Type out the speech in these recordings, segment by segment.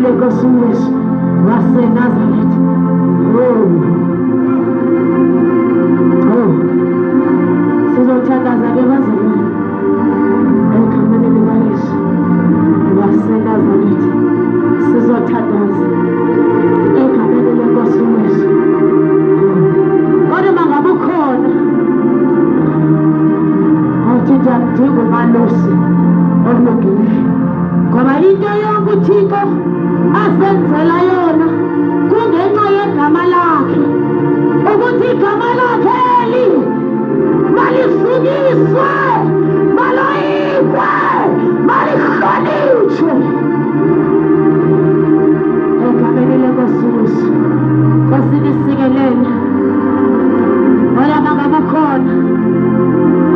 egameni lenkosi uYesu waseNazaretha. Sizothandaza ke bazalwane egameni likaYesu waseNazaretha. Sizothandaza egameni lenkosi uYesu. Kodwa mangabe ukhona othi ngiyadinga umalusi olungileyo, ngoba into yonke uThixo asenzela yona kungenxa yegama lakhe, ukuthi igama lakhe malisukiswe, maloyikwe, malihlonitshwe egameni lenkosi uYesu. Nkosi nisikelele. Wala mangabe ukhona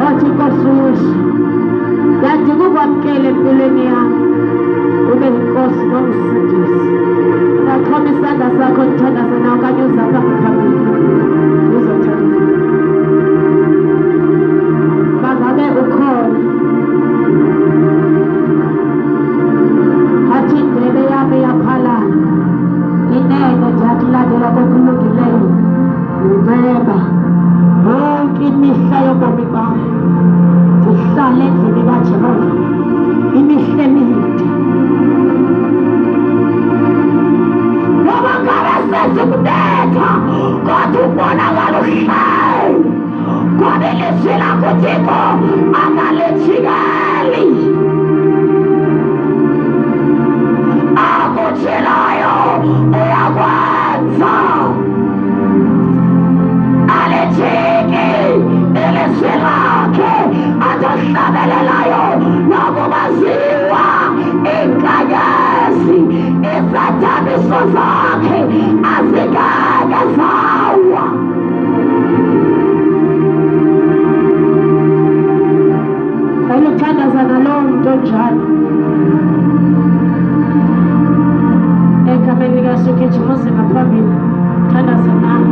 othi Nkosi uYesu ngiyadinga ukwamukela empilweni yami ube yinkosi nomsindisi. Ungachoma isandla sakho uthandaze nawe okanye uzapha ngaphambili uzothandaza. Mangabe ukhona athi indebe yami iyaphalala, inene ndiyakulandela kokulungileyo unceba yonke imihla yobomi bami, ndihlale endlini kaJehova imihla emide. Ngoba ngabe sesikubetha kodwa ubonakala uhleli, ngoba ilizwi lakho Thixo akalithikeli. Akutshelayo uyakwenza, alithiki ilizwi lakhe, atohlabelelayo nokubaziwa inkanyezi, izathabiso zakhe azingeke zawa. Ayothandaza nalowo muntu onjalo egameni likaYesu. Gijima uze ngaphambili, thandaza nawe.